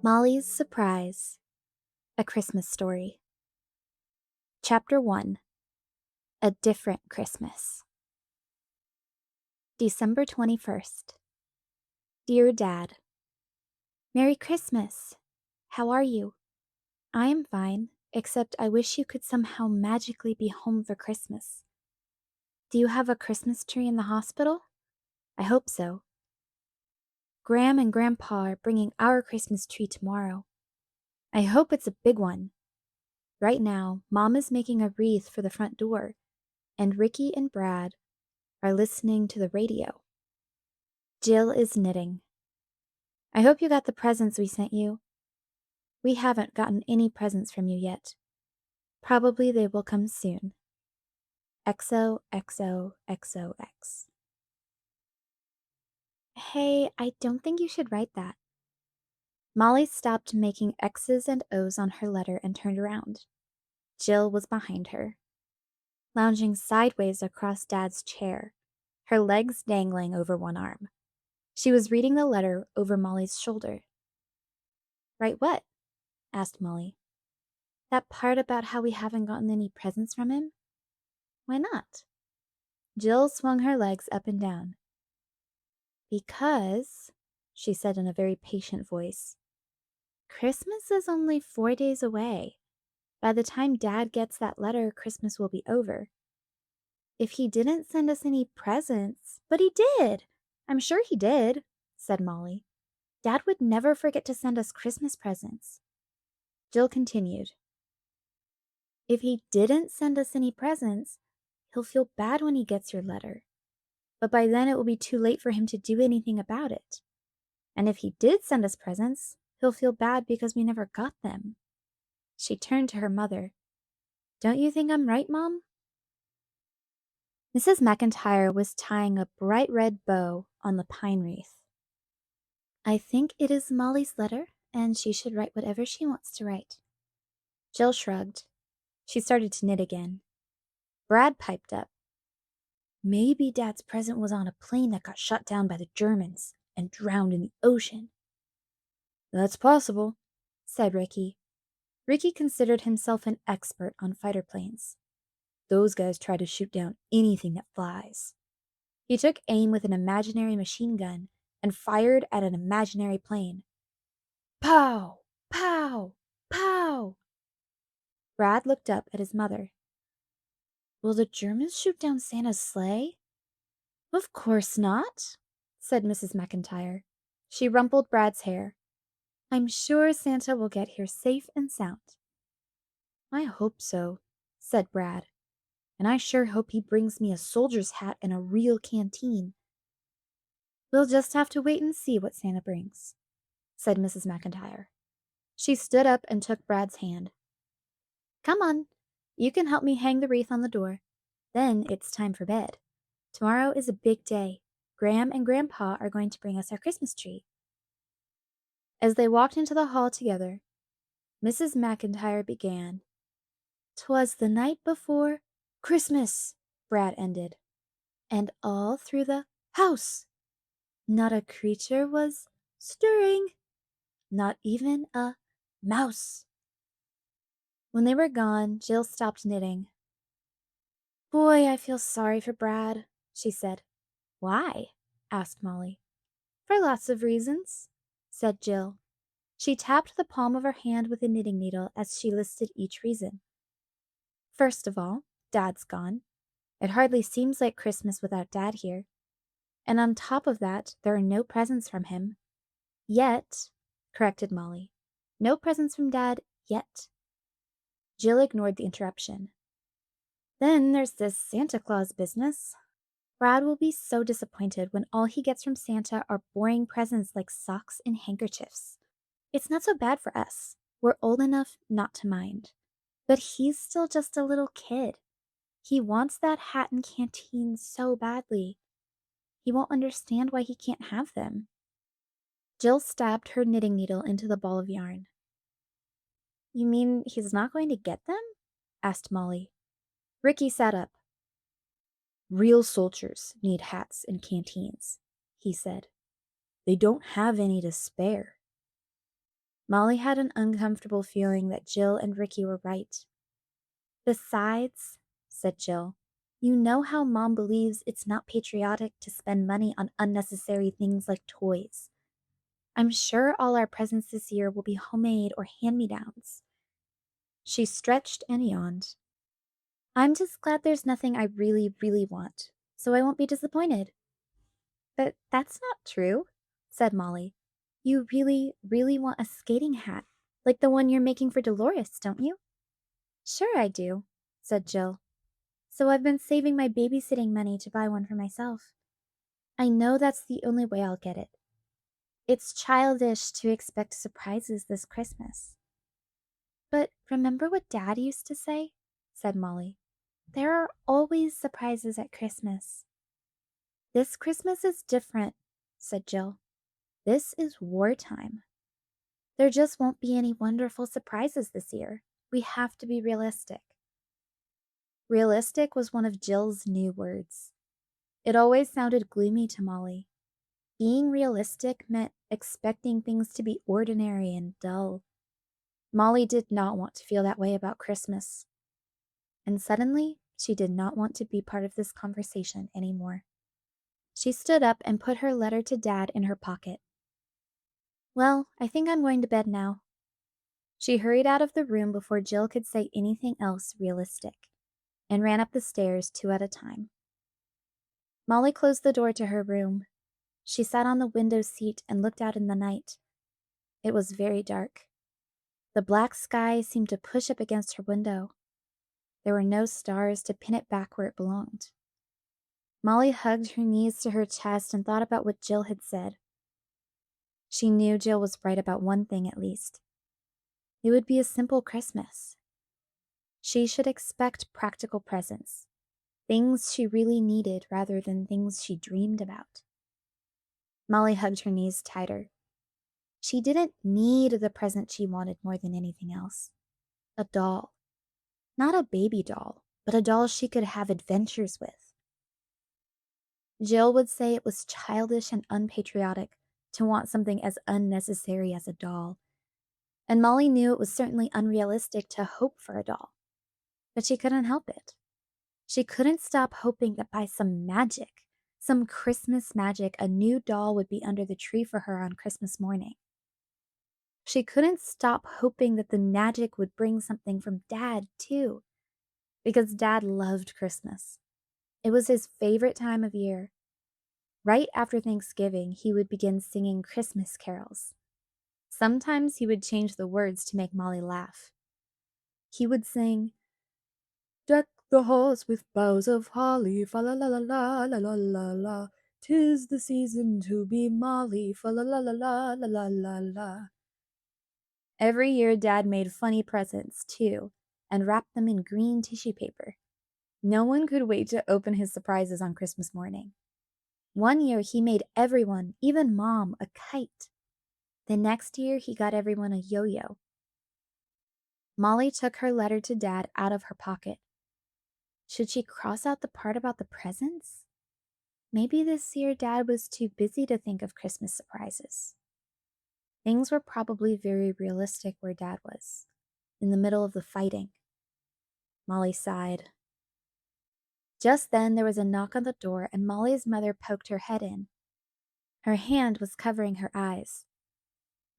Molly's Surprise, A Christmas Story. Chapter 1, A Different Christmas. December 21st. Dear Dad, Merry Christmas! How are you? I am fine, except I wish you could somehow magically be home for Christmas. Do you have a Christmas tree in the hospital? I hope so. Gram and Grandpa are bringing our Christmas tree tomorrow. I hope it's a big one. Right now, Mom is making a wreath for the front door, and Ricky and Brad are listening to the radio. Jill is knitting. I hope you got the presents we sent you. We haven't gotten any presents from you yet. Probably they will come soon. XOXOXOX. Hey, I don't think you should write that. Molly stopped making X's and O's on her letter and turned around. Jill was behind her, lounging sideways across Dad's chair, her legs dangling over one arm. She was reading the letter over Molly's shoulder. Write what? Asked Molly. That part about how we haven't gotten any presents from him? Why not? Jill swung her legs up and down. Because, she said in a very patient voice, Christmas is only 4 days away. By the time Dad gets that letter, Christmas will be over. If he didn't send us any presents, but he did. I'm sure he did, said Molly. Dad would never forget to send us Christmas presents. Jill continued. If he didn't send us any presents, he'll feel bad when he gets your letter. But by then it will be too late for him to do anything about it. And if he did send us presents, he'll feel bad because we never got them. She turned to her mother. Don't you think I'm right, Mom? Mrs. McIntyre was tying a bright red bow on the pine wreath. I think it is Molly's letter, and she should write whatever she wants to write. Jill shrugged. She started to knit again. Brad piped up. Maybe Dad's present was on a plane that got shot down by the Germans and drowned in the ocean. That's possible, said Ricky. Ricky considered himself an expert on fighter planes. Those guys try to shoot down anything that flies. He took aim with an imaginary machine gun and fired at an imaginary plane. Pow! Pow! Pow! Brad looked up at his mother. Will the Germans shoot down Santa's sleigh? Of course not, said Mrs. McIntyre. She rumpled Brad's hair. I'm sure Santa will get here safe and sound. I hope so, said Brad. And I sure hope he brings me a soldier's hat and a real canteen. We'll just have to wait and see what Santa brings, said Mrs. McIntyre. She stood up and took Brad's hand. Come on, you can help me hang the wreath on the door. Then it's time for bed. Tomorrow is a big day. Gram and Grandpa are going to bring us our Christmas tree. As they walked into the hall together, Mrs. McIntyre began. 'Twas the night before Christmas, Brad ended, and all through the house not a creature was stirring, not even a mouse. When they were gone, Jill stopped knitting. Boy, I feel sorry for Brad, she said. Why? Asked Molly. For lots of reasons, said Jill. She tapped the palm of her hand with a knitting needle as she listed each reason. First of all, Dad's gone. It hardly seems like Christmas without Dad here. And on top of that, there are no presents from him. Yet, corrected Molly. No presents from Dad yet. Jill ignored the interruption. Then there's this Santa Claus business. Brad will be so disappointed when all he gets from Santa are boring presents like socks and handkerchiefs. It's not so bad for us. We're old enough not to mind. But he's still just a little kid. He wants that hat and canteen so badly. He won't understand why he can't have them. Jill stabbed her knitting needle into the ball of yarn. You mean he's not going to get them? Asked Molly. Ricky sat up. Real soldiers need hats and canteens, he said. They don't have any to spare. Molly had an uncomfortable feeling that Jill and Ricky were right. "Besides," said Jill, "you know how Mom believes it's not patriotic to spend money on unnecessary things like toys. I'm sure all our presents this year will be homemade or hand-me-downs." She stretched and yawned. "I'm just glad there's nothing I really, really want, so I won't be disappointed." "But that's not true," said Molly. "You really, really want a skating hat, like the one you're making for Dolores, don't you?" "Sure I do," said Jill. "So I've been saving my babysitting money to buy one for myself. I know that's the only way I'll get it. It's childish to expect surprises this Christmas." "But remember what Dad used to say?" said Molly. "There are always surprises at Christmas." "This Christmas is different," said Jill. "This is wartime. There just won't be any wonderful surprises this year. We have to be realistic." Realistic was one of Jill's new words. It always sounded gloomy to Molly. Being realistic meant expecting things to be ordinary and dull. Molly did not want to feel that way about Christmas. And suddenly, she did not want to be part of this conversation anymore. She stood up and put her letter to Dad in her pocket. "Well, I think I'm going to bed now." She hurried out of the room before Jill could say anything else realistic, and ran up the stairs 2 at a time. Molly closed the door to her room. She sat on the window seat and looked out in the night. It was very dark. The black sky seemed to push up against her window. There were no stars to pin it back where it belonged. Molly hugged her knees to her chest and thought about what Jill had said. She knew Jill was right about one thing at least. It would be a simple Christmas. She should expect practical presents, things she really needed rather than things she dreamed about. Molly hugged her knees tighter. She didn't need the present she wanted more than anything else. A doll. Not a baby doll, but a doll she could have adventures with. Jill would say it was childish and unpatriotic to want something as unnecessary as a doll, and Molly knew it was certainly unrealistic to hope for a doll. But she couldn't help it. She couldn't stop hoping that by some magic, some Christmas magic, a new doll would be under the tree for her on Christmas morning. She couldn't stop hoping that the magic would bring something from Dad, too, because Dad loved Christmas. It was his favorite time of year. Right after Thanksgiving, he would begin singing Christmas carols. Sometimes he would change the words to make Molly laugh. He would sing, "Deck the halls with boughs of holly, fa la la la la la la la la. 'Tis the season to be Molly, fa la la la la la la la la." Every year, Dad made funny presents, too, and wrapped them in green tissue paper. No one could wait to open his surprises on Christmas morning. One year, he made everyone, even Mom, a kite. The next year, he got everyone a yo-yo. Molly took her letter to Dad out of her pocket. Should she cross out the part about the presents? Maybe this year Dad was too busy to think of Christmas surprises. Things were probably very realistic where Dad was, in the middle of the fighting. Molly sighed. Just then there was a knock on the door and Molly's mother poked her head in. Her hand was covering her eyes.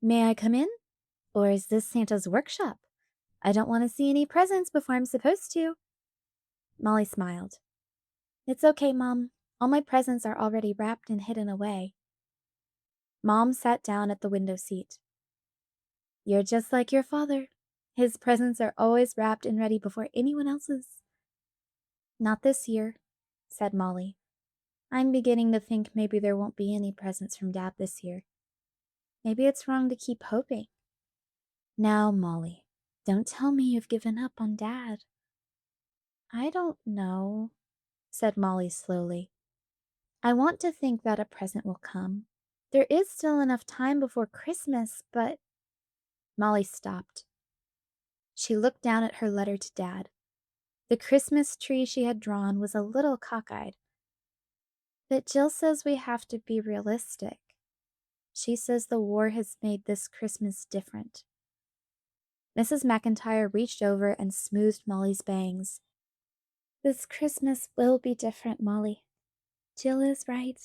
"May I come in? Or is this Santa's workshop? I don't want to see any presents before I'm supposed to." Molly smiled. "It's okay, Mom. All my presents are already wrapped and hidden away." Mom sat down at the window seat. "You're just like your father. His presents are always wrapped and ready before anyone else's." "Not this year," said Molly. "I'm beginning to think maybe there won't be any presents from Dad this year. Maybe it's wrong to keep hoping." "Now, Molly, don't tell me you've given up on Dad." "I don't know," said Molly slowly. "I want to think that a present will come. There is still enough time before Christmas, but—" Molly stopped. She looked down at her letter to Dad. The Christmas tree she had drawn was a little cockeyed. "But Jill says we have to be realistic." She says the war has made this Christmas different. Mrs. McIntyre reached over and smoothed Molly's bangs. This Christmas will be different, Molly. Jill is right.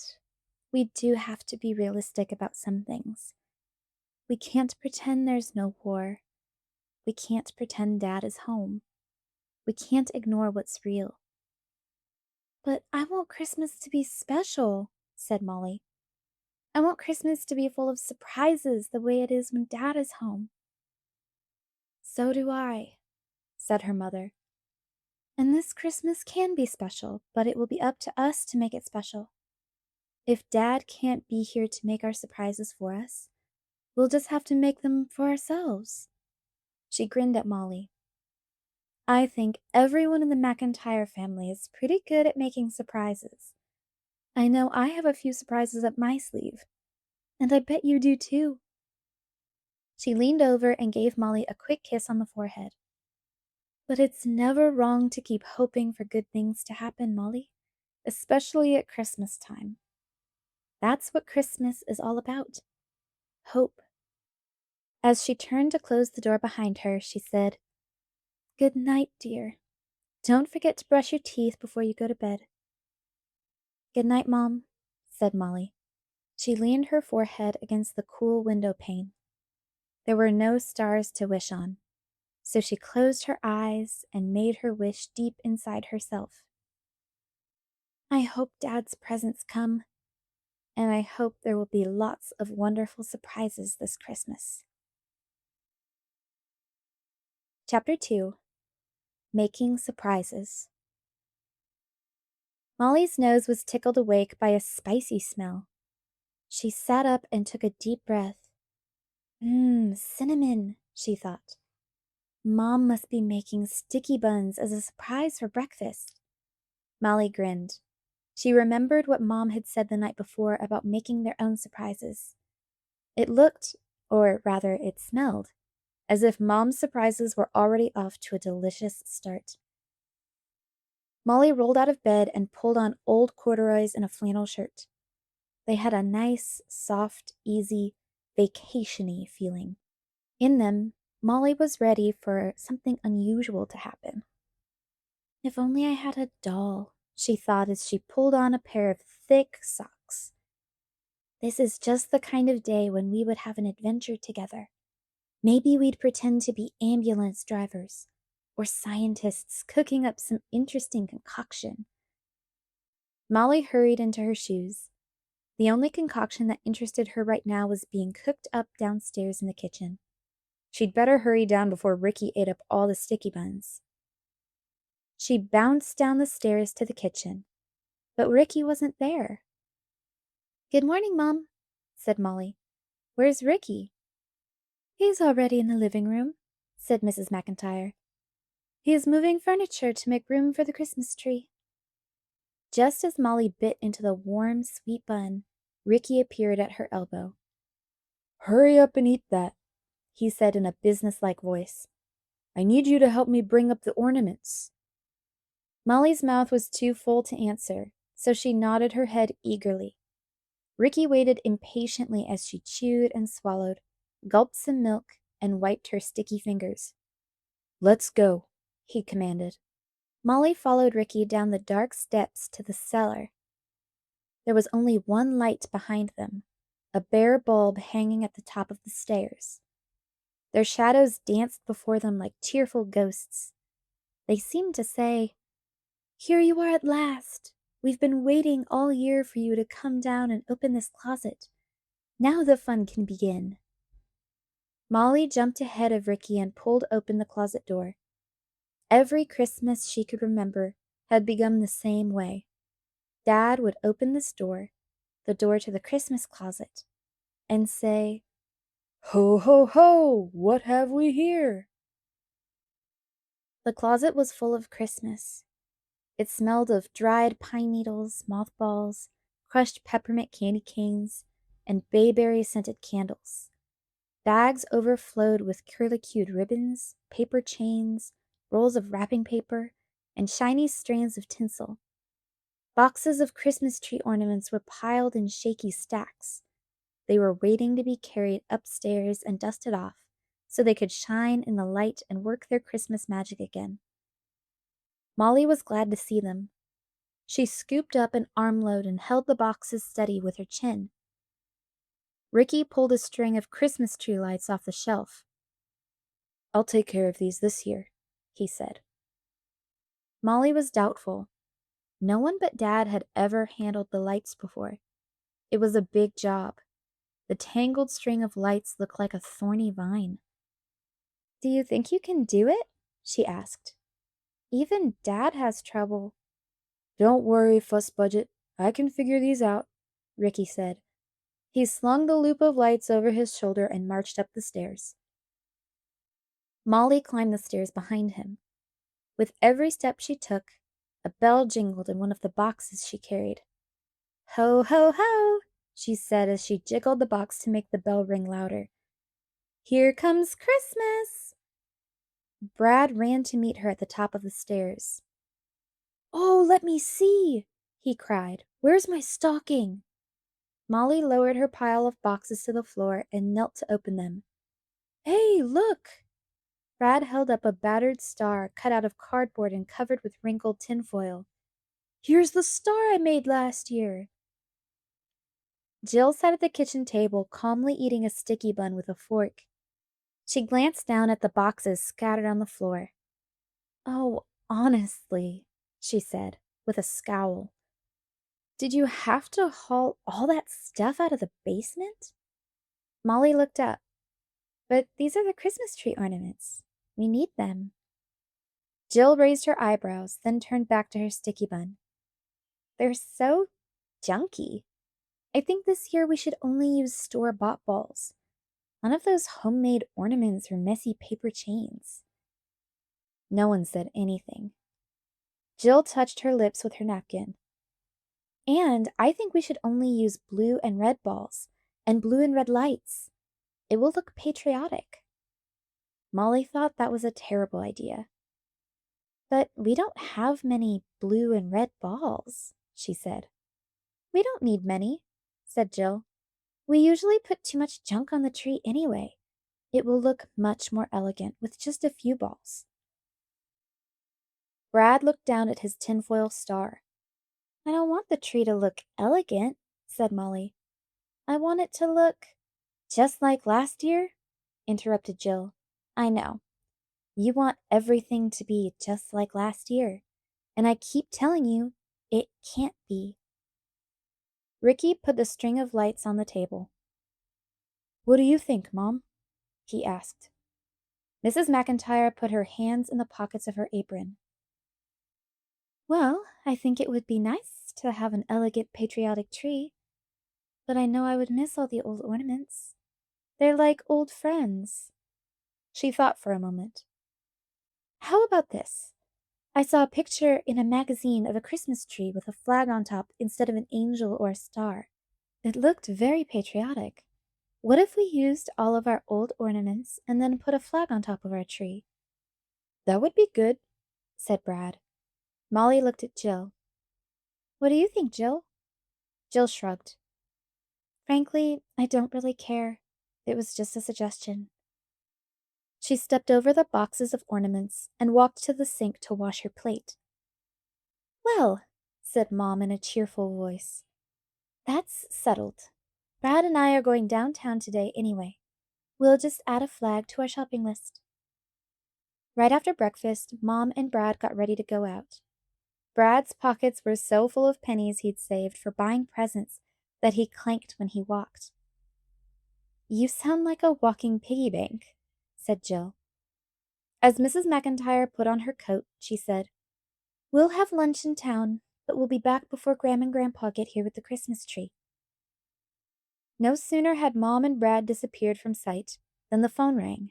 We do have to be realistic about some things. We can't pretend there's no war. We can't pretend Dad is home. We can't ignore what's real. But I want Christmas to be special, said Molly. I want Christmas to be full of surprises the way it is when Dad is home. So do I, said her mother. And this Christmas can be special, but it will be up to us to make it special. If Dad can't be here to make our surprises for us, we'll just have to make them for ourselves. She grinned at Molly. I think everyone in the McIntyre family is pretty good at making surprises. I know I have a few surprises up my sleeve, and I bet you do too. She leaned over and gave Molly a quick kiss on the forehead. But it's never wrong to keep hoping for good things to happen, Molly, especially at Christmas time. That's what Christmas is all about. Hope. As she turned to close the door behind her, she said, Good night, dear. Don't forget to brush your teeth before you go to bed. Good night, Mom, said Molly. She leaned her forehead against the cool window pane. There were no stars to wish on, so she closed her eyes and made her wish deep inside herself. I hope Dad's presents come, and I hope there will be lots of wonderful surprises this Christmas. Chapter 2. Making Surprises. Molly's nose was tickled awake by a spicy smell. She sat up and took a deep breath. Cinnamon, she thought. Mom must be making sticky buns as a surprise for breakfast. Molly grinned. She remembered what Mom had said the night before about making their own surprises. It looked, or rather it smelled, as if Mom's surprises were already off to a delicious start. Molly rolled out of bed and pulled on old corduroys and a flannel shirt. They had a nice, soft, easy, vacation-y feeling. In them, Molly was ready for something unusual to happen. If only I had a doll, she thought as she pulled on a pair of thick socks. This is just the kind of day when we would have an adventure together. Maybe we'd pretend to be ambulance drivers or scientists cooking up some interesting concoction. Molly hurried into her shoes. The only concoction that interested her right now was being cooked up downstairs in the kitchen. She'd better hurry down before Ricky ate up all the sticky buns. She bounced down the stairs to the kitchen, but Ricky wasn't there. Good morning, Mom, said Molly. Where's Ricky? He's already in the living room, said Mrs. McIntyre. He is moving furniture to make room for the Christmas tree. Just as Molly bit into the warm, sweet bun, Ricky appeared at her elbow. Hurry up and eat that, he said in a businesslike voice. I need you to help me bring up the ornaments. Molly's mouth was too full to answer, so she nodded her head eagerly. Ricky waited impatiently as she chewed and swallowed, gulped some milk, and wiped her sticky fingers. Let's go, he commanded. Molly followed Ricky down the dark steps to the cellar. There was only one light behind them, a bare bulb hanging at the top of the stairs. Their shadows danced before them like cheerful ghosts. They seemed to say, Here you are at last. We've been waiting all year for you to come down and open this closet. Now the fun can begin. Molly jumped ahead of Ricky and pulled open the closet door. Every Christmas she could remember had begun the same way. Dad would open this door, the door to the Christmas closet, and say, Ho, ho, ho, what have we here? The closet was full of Christmas. It smelled of dried pine needles, mothballs, crushed peppermint candy canes, and bayberry-scented candles. Bags overflowed with curlicued ribbons, paper chains, rolls of wrapping paper, and shiny strands of tinsel. Boxes of Christmas tree ornaments were piled in shaky stacks. They were waiting to be carried upstairs and dusted off so they could shine in the light and work their Christmas magic again. Molly was glad to see them. She scooped up an armload and held the boxes steady with her chin. Ricky pulled a string of Christmas tree lights off the shelf. "I'll take care of these this year," he said. Molly was doubtful. No one but Dad had ever handled the lights before. It was a big job. The tangled string of lights looked like a thorny vine. "Do you think you can do it?" she asked. "Even Dad has trouble." "Don't worry, Fuss Budget. I can figure these out," Ricky said. He slung the loop of lights over his shoulder and marched up the stairs. Molly climbed the stairs behind him. With every step she took, a bell jingled in one of the boxes she carried. "Ho, ho, ho," she said as she jiggled the box to make the bell ring louder. "Here comes Christmas!" Brad ran to meet her at the top of the stairs. "Oh, let me see!" he cried. "Where's my stocking?" Molly lowered her pile of boxes to the floor and knelt to open them. "Hey, look!" Brad held up a battered star cut out of cardboard and covered with wrinkled tinfoil. "Here's the star I made last year." Jill sat at the kitchen table, calmly eating a sticky bun with a fork. She glanced down at the boxes scattered on the floor. "Oh, honestly," she said, with a scowl. "Did you have to haul all that stuff out of the basement?" Molly looked up. "But these are the Christmas tree ornaments. We need them." Jill raised her eyebrows, then turned back to her sticky bun. "They're so junky. I think this year we should only use store-bought balls. None of those homemade ornaments or messy paper chains." No one said anything. Jill touched her lips with her napkin. "And I think we should only use blue and red balls, and blue and red lights. It will look patriotic." Molly thought that was a terrible idea. "But we don't have many blue and red balls," she said. "We don't need many," said Jill. "We usually put too much junk on the tree anyway. It will look much more elegant with just a few balls." Brad looked down at his tinfoil star. "I don't want the tree to look elegant," said Molly. "I want it to look—" "Just like last year?" interrupted Jill. "I know. You want everything to be just like last year, and I keep telling you, it can't be." Ricky put the string of lights on the table. "What do you think, Mom?" he asked. Mrs. McIntyre put her hands in the pockets of her apron. "Well, I think it would be nice to have an elegant patriotic tree, but I know I would miss all the old ornaments. They're like old friends." She thought for a moment. "How about this? I saw a picture in a magazine of a Christmas tree with a flag on top instead of an angel or a star. It looked very patriotic. What if we used all of our old ornaments and then put a flag on top of our tree?" "That would be good," said Brad. Molly looked at Jill. "What do you think, Jill?" Jill shrugged. "Frankly, I don't really care. It was just a suggestion." She stepped over the boxes of ornaments and walked to the sink to wash her plate. "Well," said Mom in a cheerful voice, "that's settled. Brad and I are going downtown today anyway. We'll just add a flag to our shopping list." Right after breakfast, Mom and Brad got ready to go out. Brad's pockets were so full of pennies he'd saved for buying presents that he clanked when he walked. "You sound like a walking piggy bank," said Jill. As Mrs. McIntyre put on her coat, she said, "We'll have lunch in town, but we'll be back before Gram and Grandpa get here with the Christmas tree." No sooner had Mom and Brad disappeared from sight than the phone rang.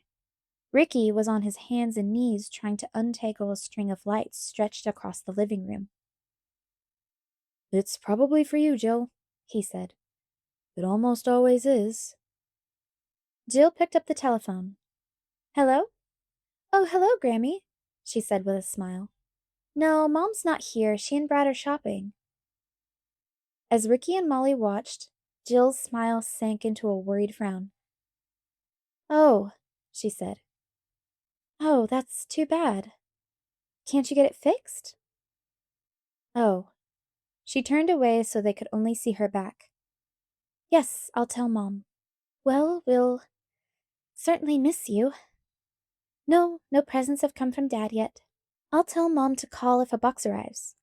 Ricky was on his hands and knees trying to untangle a string of lights stretched across the living room. "It's probably for you, Jill," he said. "It almost always is." Jill picked up the telephone. "Hello?" "Oh, hello, Grammy," she said with a smile. "No, Mom's not here. She and Brad are shopping." As Ricky and Molly watched, Jill's smile sank into a worried frown. "Oh," she said. "Oh, that's too bad. Can't you get it fixed?" "Oh." She turned away so they could only see her back. "Yes, I'll tell Mom." "Well, we'll certainly miss you." "No, no presents have come from Dad yet. I'll tell Mom to call if a box arrives."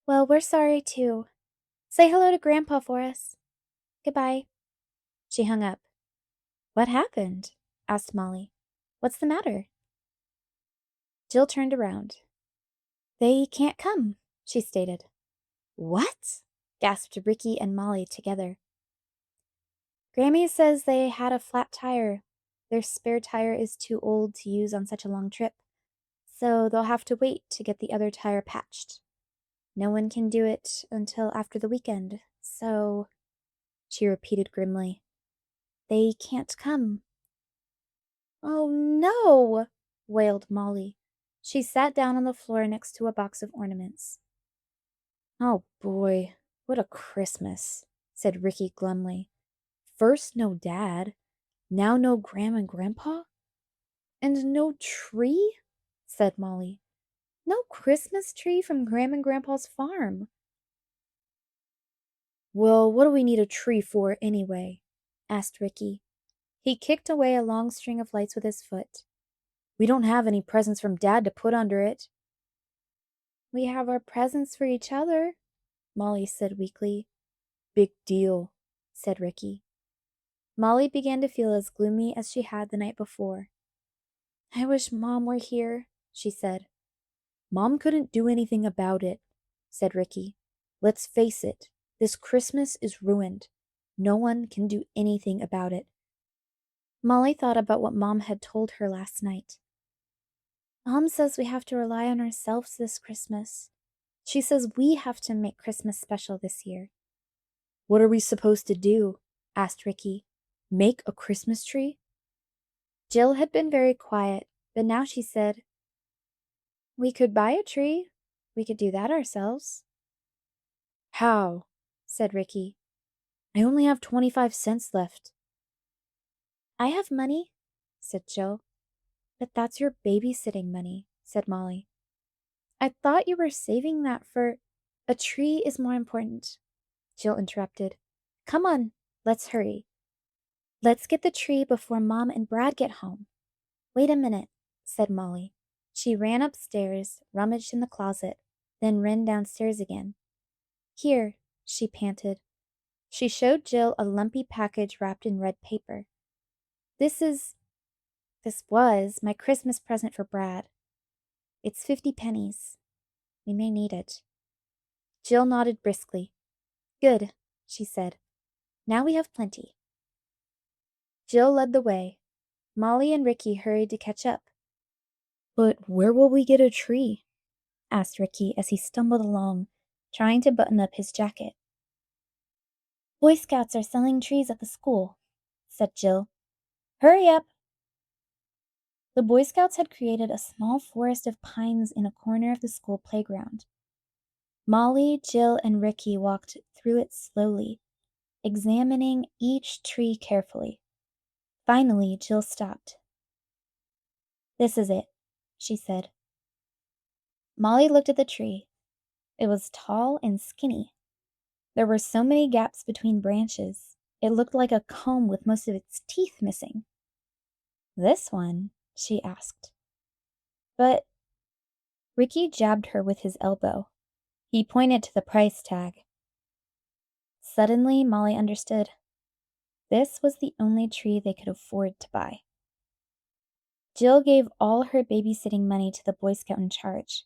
"Well, we're sorry too. Say hello to Grandpa for us. Goodbye." She hung up. "What happened?" asked Molly. "What's the matter?" Jill turned around. "They can't come," she stated. "What?" gasped Ricky and Molly together. "Grammy says they had a flat tire. Their spare tire is too old to use on such a long trip, so they'll have to wait to get the other tire patched. No one can do it until after the weekend, so," she repeated grimly, "they can't come." "Oh no!" wailed Molly. She sat down on the floor next to a box of ornaments. "Oh boy, what a Christmas," said Ricky glumly. "First no Dad, now no Gram and Grandpa? And no tree?" said Molly. "No Christmas tree from Gram and Grandpa's farm." "Well, what do we need a tree for anyway?" asked Ricky. He kicked away a long string of lights with his foot. "We don't have any presents from Dad to put under it." "We have our presents for each other," Molly said weakly. "Big deal," said Ricky. Molly began to feel as gloomy as she had the night before. "I wish Mom were here," she said. "Mom couldn't do anything about it," said Ricky. "Let's face it, this Christmas is ruined. No one can do anything about it." Molly thought about what Mom had told her last night. "Mom says we have to rely on ourselves this Christmas. She says we have to make Christmas special this year." "What are we supposed to do?" asked Ricky. "Make a Christmas tree?" Jill had been very quiet, but now she said, "We could buy a tree. We could do that ourselves." "How?" said Ricky. "I only have 25 cents left." "I have money," said Jill. "But that's your babysitting money," said Molly. "I thought you were saving that for—" "A tree is more important," Jill interrupted. "Come on, let's hurry. Let's get the tree before Mom and Brad get home." "Wait a minute," said Molly. She ran upstairs, rummaged in the closet, then ran downstairs again. "Here," she panted. She showed Jill a lumpy package wrapped in red paper. This was my Christmas present for Brad. It's 50 pennies. We may need it." Jill nodded briskly. "Good," she said. "Now we have plenty." Jill led the way. Molly and Ricky hurried to catch up. "But where will we get a tree?" asked Ricky as he stumbled along, trying to button up his jacket. "Boy Scouts are selling trees at the school," said Jill. "Hurry up." The Boy Scouts had created a small forest of pines in a corner of the school playground. Molly, Jill, and Ricky walked through it slowly, examining each tree carefully. Finally, Jill stopped. "This is it," she said. Molly looked at the tree. It was tall and skinny. There were so many gaps between branches, it looked like a comb with most of its teeth missing. "This one?" she asked. "But—" Ricky jabbed her with his elbow. He pointed to the price tag. Suddenly, Molly understood. This was the only tree they could afford to buy. Jill gave all her babysitting money to the Boy Scout in charge.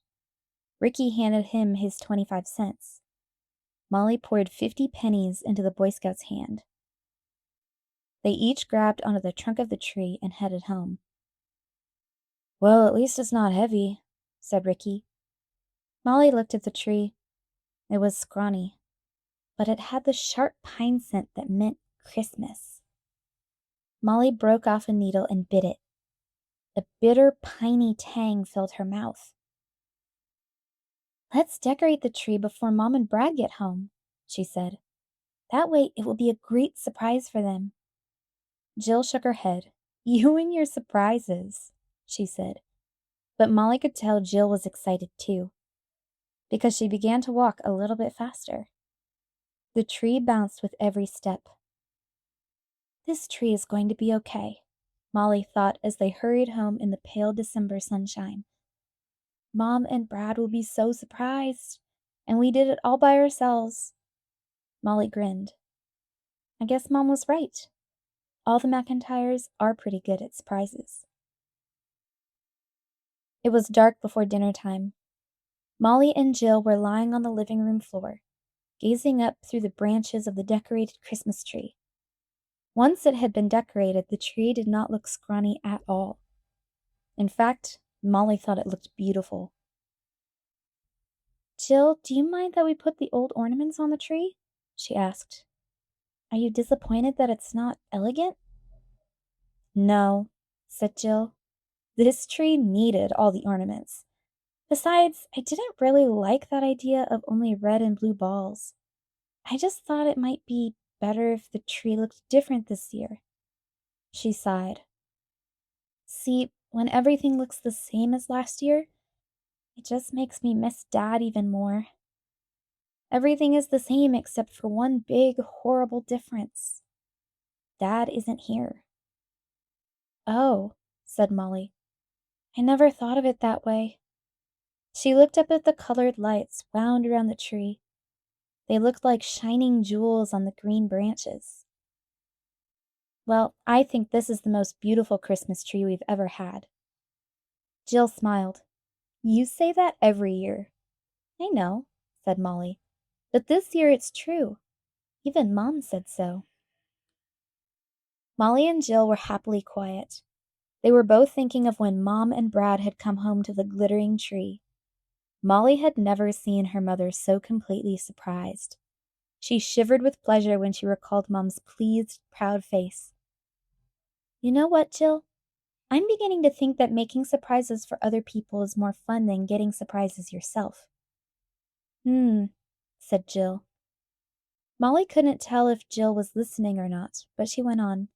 Ricky handed him his 25 cents. Molly poured 50 pennies into the Boy Scout's hand. They each grabbed onto the trunk of the tree and headed home. "Well, at least it's not heavy," said Ricky. Molly looked at the tree. It was scrawny, but it had the sharp pine scent that meant Christmas. Molly broke off a needle and bit it. A bitter, piney tang filled her mouth. "Let's decorate the tree before Mom and Brad get home," she said. That way it will be a great surprise for them. Jill shook her head. You and your surprises, she said. But Molly could tell Jill was excited too, because she began to walk a little bit faster. The tree bounced with every step. This tree is going to be okay, Molly thought as they hurried home in the pale December sunshine. Mom and Brad will be so surprised, and we did it all by ourselves. Molly grinned. I guess Mom was right. All the McIntyres are pretty good at surprises. It was dark before dinner time. Molly and Jill were lying on the living room floor, gazing up through the branches of the decorated Christmas tree. Once it had been decorated, the tree did not look scrawny at all. In fact, Molly thought it looked beautiful. Jill, do you mind that we put the old ornaments on the tree? She asked. Are you disappointed that it's not elegant? No, said Jill. This tree needed all the ornaments. Besides, I didn't really like that idea of only red and blue balls. I just thought it might be better if the tree looked different this year. She sighed. See, when everything looks the same as last year, it just makes me miss Dad even more. Everything is the same except for one big, horrible difference. Dad isn't here. Oh, said Molly. I never thought of it that way. She looked up at the colored lights wound around the tree. They looked like shining jewels on the green branches. Well, I think this is the most beautiful Christmas tree we've ever had. Jill smiled. You say that every year. I know, said Molly. But this year it's true. Even Mom said so. Molly and Jill were happily quiet. They were both thinking of when Mom and Brad had come home to the glittering tree. Molly had never seen her mother so completely surprised. She shivered with pleasure when she recalled Mom's pleased, proud face. You know what, Jill? I'm beginning to think that making surprises for other people is more fun than getting surprises yourself. Said Jill. Molly couldn't tell if Jill was listening or not, but she went on.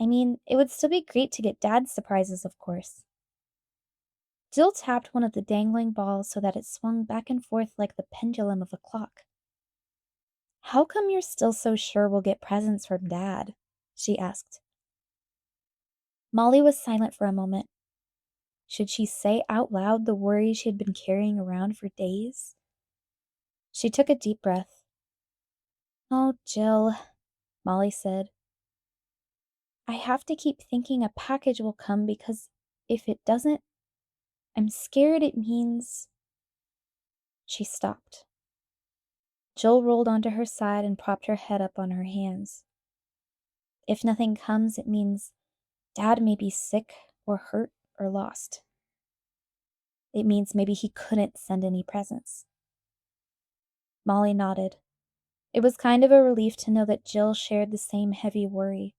I mean, it would still be great to get Dad's surprises, of course. Jill tapped one of the dangling balls so that it swung back and forth like the pendulum of a clock. How come you're still so sure we'll get presents from Dad? She asked. Molly was silent for a moment. Should she say out loud the worry she had been carrying around for days? She took a deep breath. Oh, Jill, Molly said. I have to keep thinking a package will come because if it doesn't, I'm scared it means... She stopped. Jill rolled onto her side and propped her head up on her hands. If nothing comes, it means Dad may be sick or hurt or lost. It means maybe he couldn't send any presents. Molly nodded. It was kind of a relief to know that Jill shared the same heavy worry.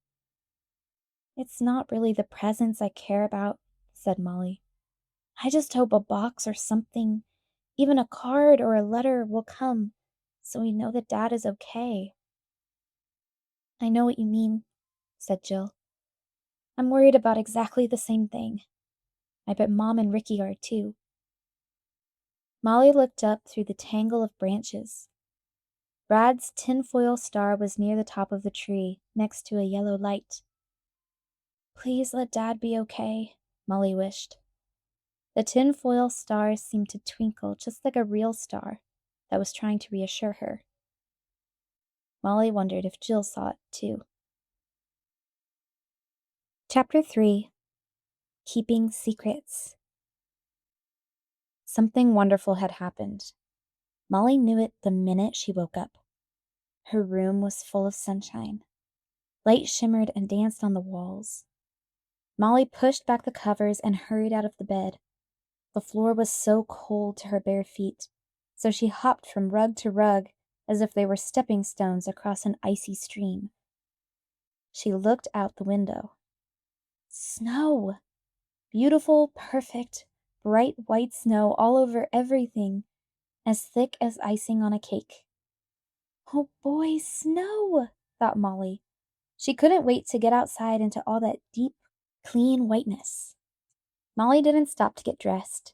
It's not really the presents I care about, said Molly. I just hope a box or something, even a card or a letter, will come so we know that Dad is okay. I know what you mean, said Jill. I'm worried about exactly the same thing. I bet Mom and Ricky are too. Molly looked up through the tangle of branches. Brad's tinfoil star was near the top of the tree, next to a yellow light. Please let Dad be okay, Molly wished. The tinfoil star seemed to twinkle just like a real star that was trying to reassure her. Molly wondered if Jill saw it too. Chapter 3. Keeping Secrets. Something wonderful had happened. Molly knew it the minute she woke up. Her room was full of sunshine. Light shimmered and danced on the walls. Molly pushed back the covers and hurried out of the bed. The floor was so cold to her bare feet, so she hopped from rug to rug as if they were stepping stones across an icy stream. She looked out the window. Snow! Beautiful, perfect, bright white snow all over everything, as thick as icing on a cake. Oh boy, snow, thought Molly. She couldn't wait to get outside into all that deep, clean whiteness. Molly didn't stop to get dressed.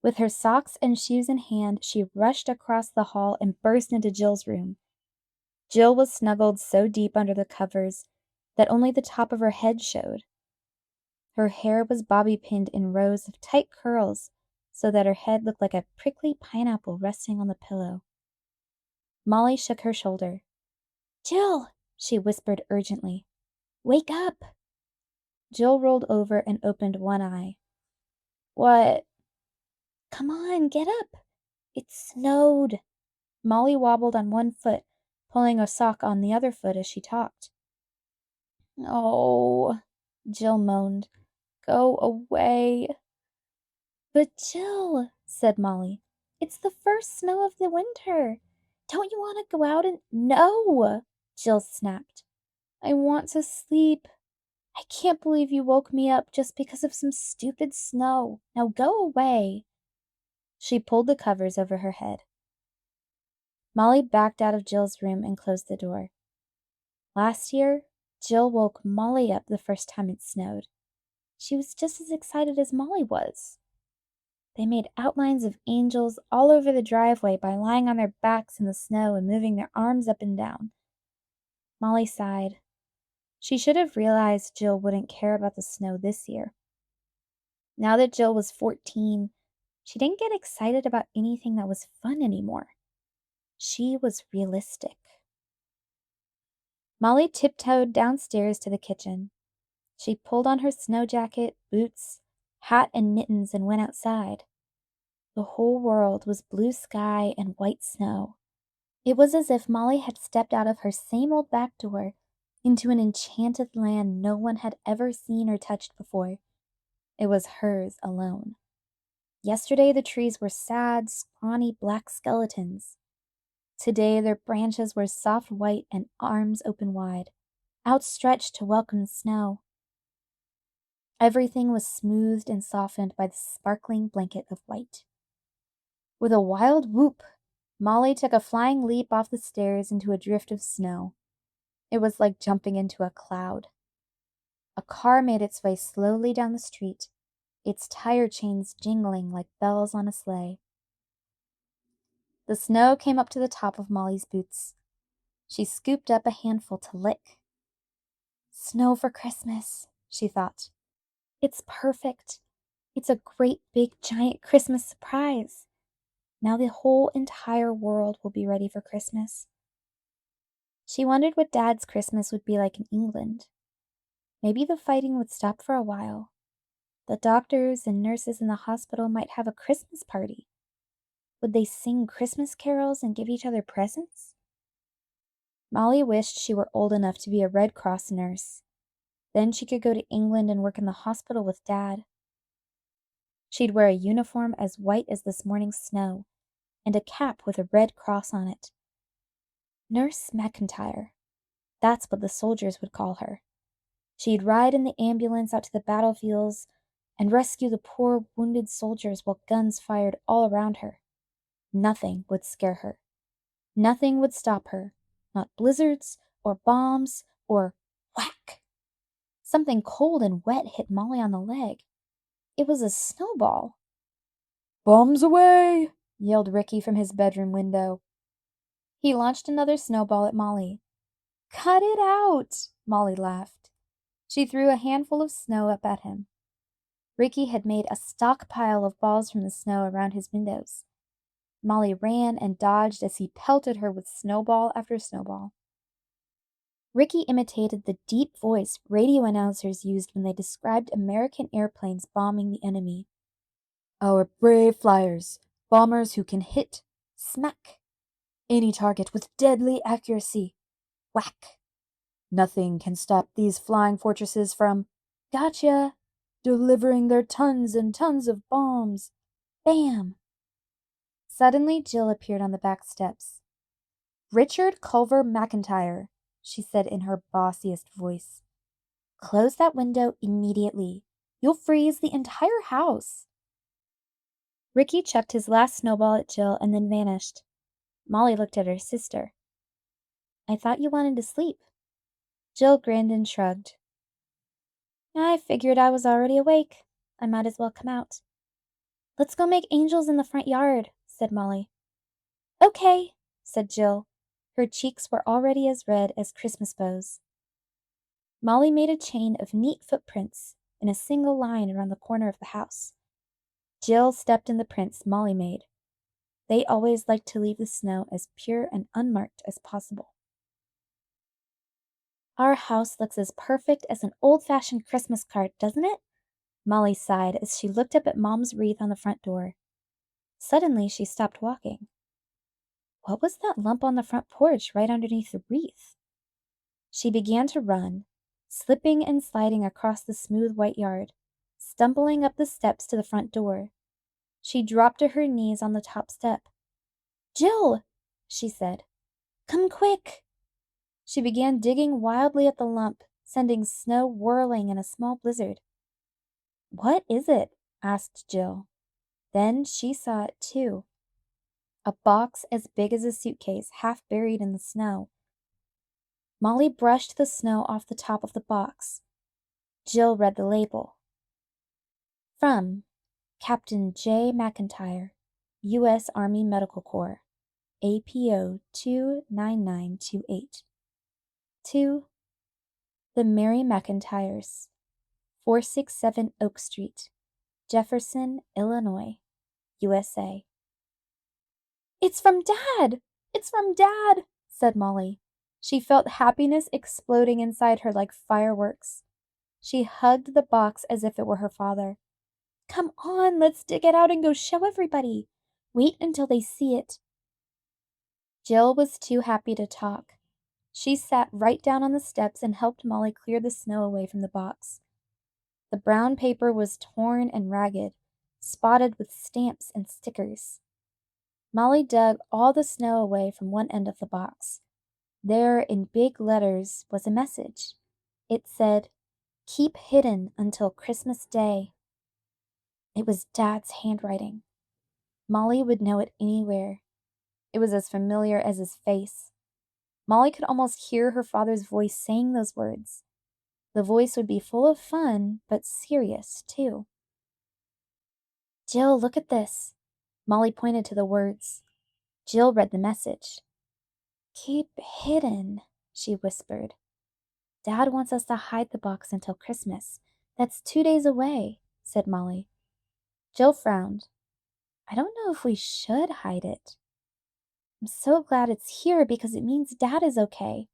With her socks and shoes in hand, she rushed across the hall and burst into Jill's room. Jill was snuggled so deep under the covers that only the top of her head showed. Her hair was bobby-pinned in rows of tight curls so that her head looked like a prickly pineapple resting on the pillow. Molly shook her shoulder. "Jill," she whispered urgently. "Wake up!" Jill rolled over and opened one eye. "What?" "Come on, get up! It snowed." Molly wobbled on one foot, pulling a sock on the other foot as she talked. "Oh," Jill moaned. "Go away." "But Jill," said Molly, "it's the first snow of the winter. Don't you want to go out and—" "No!" Jill snapped. "I want to sleep. I can't believe you woke me up just because of some stupid snow. Now go away." She pulled the covers over her head. Molly backed out of Jill's room and closed the door. Last year, Jill woke Molly up the first time it snowed. She was just as excited as Molly was. They made outlines of angels all over the driveway by lying on their backs in the snow and moving their arms up and down. Molly sighed. She should have realized Jill wouldn't care about the snow this year. Now that Jill was 14, she didn't get excited about anything that was fun anymore. She was realistic. Molly tiptoed downstairs to the kitchen. She pulled on her snow jacket, boots, hat, and mittens and went outside. The whole world was blue sky and white snow. It was as if Molly had stepped out of her same old back door into an enchanted land no one had ever seen or touched before. It was hers alone. Yesterday the trees were sad, scrawny black skeletons. Today their branches were soft white and arms open wide, outstretched to welcome the snow. Everything was smoothed and softened by the sparkling blanket of white. With a wild whoop, Molly took a flying leap off the stairs into a drift of snow. It was like jumping into a cloud. A car made its way slowly down the street, its tire chains jingling like bells on a sleigh. The snow came up to the top of Molly's boots. She scooped up a handful to lick. "Snow for Christmas," she thought. "It's perfect. It's a great big giant Christmas surprise. Now the whole entire world will be ready for Christmas." She wondered what Dad's Christmas would be like in England. Maybe the fighting would stop for a while. The doctors and nurses in the hospital might have a Christmas party. Would they sing Christmas carols and give each other presents? Molly wished she were old enough to be a Red Cross nurse. Then she could go to England and work in the hospital with Dad. She'd wear a uniform as white as this morning's snow, and a cap with a red cross on it. Nurse McIntire. That's what the soldiers would call her. She'd ride in the ambulance out to the battlefields and rescue the poor wounded soldiers while guns fired all around her. Nothing would scare her. Nothing would stop her. Not blizzards or bombs or whack. Something cold and wet hit Molly on the leg. It was a snowball. "Bombs away!" yelled Ricky from his bedroom window. He launched another snowball at Molly. "Cut it out!" Molly laughed. She threw a handful of snow up at him. Ricky had made a stockpile of balls from the snow around his windows. Molly ran and dodged as he pelted her with snowball after snowball. Ricky imitated the deep voice radio announcers used when they described American airplanes bombing the enemy. "Our brave flyers, bombers who can hit, smack, any target with deadly accuracy, whack. Nothing can stop these flying fortresses from, gotcha, delivering their tons and tons of bombs. Bam!" Suddenly, Jill appeared on the back steps. "Richard Culver McIntyre," she said in her bossiest voice. "Close that window immediately. You'll freeze the entire house." Ricky chucked his last snowball at Jill and then vanished. Molly looked at her sister. I thought you wanted to sleep. Jill grinned and shrugged. I figured I was already awake. I might as well come out. Let's go make angels in the front yard, said Molly. Okay, said Jill. Her cheeks were already as red as Christmas bows. Molly made a chain of neat footprints in a single line around the corner of the house. Jill stepped in the prints Molly made. They always liked to leave the snow as pure and unmarked as possible. Our house looks as perfect as an old-fashioned Christmas card, doesn't it? Molly sighed as she looked up at Mom's wreath on the front door. Suddenly, she stopped walking. What was that lump on the front porch right underneath the wreath? She began to run, slipping and sliding across the smooth white yard, stumbling up the steps to the front door. She dropped to her knees on the top step. Jill, she said, come quick. She began digging wildly at the lump, sending snow whirling in a small blizzard. What is it? Asked Jill. Then she saw it too. A box as big as a suitcase, half buried in the snow. Molly brushed the snow off the top of the box. Jill read the label. From Captain J. McIntire, U.S. Army Medical Corps, APO 29928. To the Merry McIntires, 467 Oak Street, Jefferson, Illinois, USA. It's from Dad! It's from Dad! Said Molly. She felt happiness exploding inside her like fireworks. She hugged the box as if it were her father. Come on, let's dig it out and go show everybody. Wait until they see it. Jill was too happy to talk. She sat right down on the steps and helped Molly clear the snow away from the box. The brown paper was torn and ragged, spotted with stamps and stickers. Molly dug all the snow away from one end of the box. There, in big letters, was a message. It said, Keep hidden until Christmas Day. It was Dad's handwriting. Molly would know it anywhere. It was as familiar as his face. Molly could almost hear her father's voice saying those words. The voice would be full of fun, but serious, too. Jill, look at this. Molly pointed to the words. Jill read the message. Keep hidden, she whispered. Dad wants us to hide the box until Christmas. That's 2 days away, said Molly. Jill frowned. I don't know if we should hide it. I'm so glad it's here because it means Dad is okay.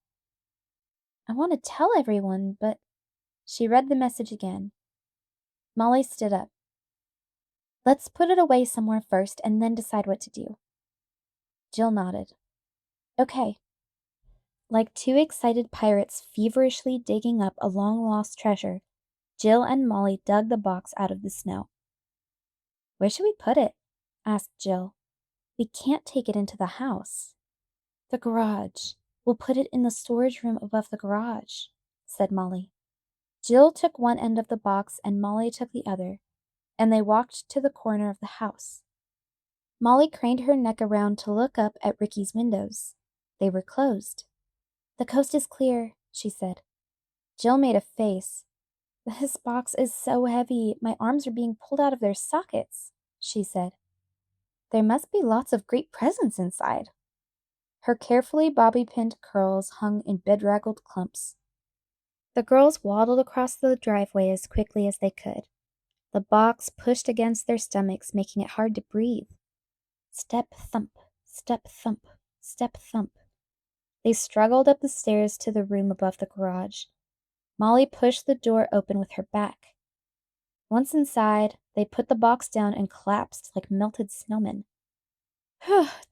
I want to tell everyone, but... She read the message again. Molly stood up. Let's put it away somewhere first and then decide what to do. Jill nodded. Okay. Like two excited pirates feverishly digging up a long-lost treasure, Jill and Molly dug the box out of the snow. Where should we put it? Asked Jill. We can't take it into the house. The garage. We'll put it in the storage room above the garage, said Molly. Jill took one end of the box and Molly took the other, and they walked to the corner of the house. Molly craned her neck around to look up at Ricky's windows. They were closed. The coast is clear, she said. Jill made a face. This box is so heavy, my arms are being pulled out of their sockets, she said. There must be lots of great presents inside. Her carefully bobby-pinned curls hung in bedraggled clumps. The girls waddled across the driveway as quickly as they could. The box pushed against their stomachs, making it hard to breathe. Step thump, step thump, step thump. They struggled up the stairs to the room above the garage. Molly pushed the door open with her back. Once inside, they put the box down and collapsed like melted snowmen.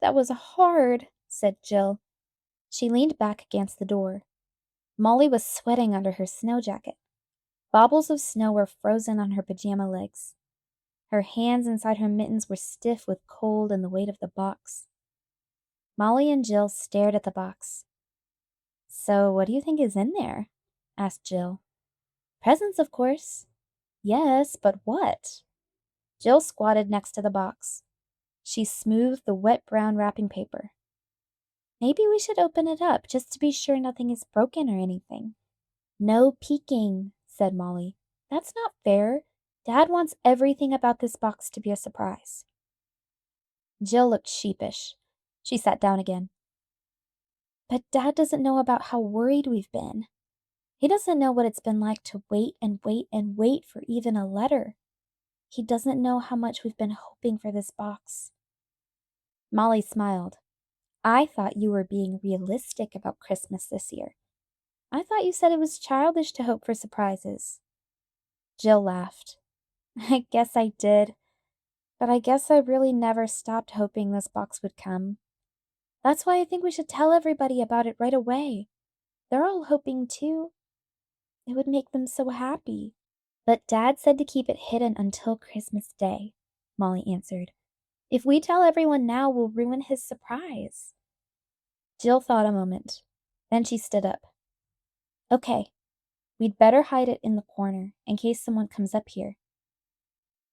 That was hard, said Jill. She leaned back against the door. Molly was sweating under her snow jacket. Bobbles of snow were frozen on her pajama legs. Her hands inside her mittens were stiff with cold and the weight of the box. Molly and Jill stared at the box. So what do you think is in there? Asked Jill. Presents, of course. Yes, but what? Jill squatted next to the box. She smoothed the wet brown wrapping paper. Maybe we should open it up just to be sure nothing is broken or anything. No peeking, said Molly. That's not fair. Dad wants everything about this box to be a surprise. Jill looked sheepish. She sat down again. But Dad doesn't know about how worried we've been. He doesn't know what it's been like to wait and wait and wait for even a letter. He doesn't know how much we've been hoping for this box. Molly smiled. I thought you were being realistic about Christmas this year. I thought you said it was childish to hope for surprises. Jill laughed. I guess I did, but I guess I really never stopped hoping this box would come. That's why I think we should tell everybody about it right away. They're all hoping too. It would make them so happy. But Dad said to keep it hidden until Christmas Day, Molly answered. If we tell everyone now, we'll ruin his surprise. Jill thought a moment. Then she stood up. Okay, we'd better hide it in the corner in case someone comes up here.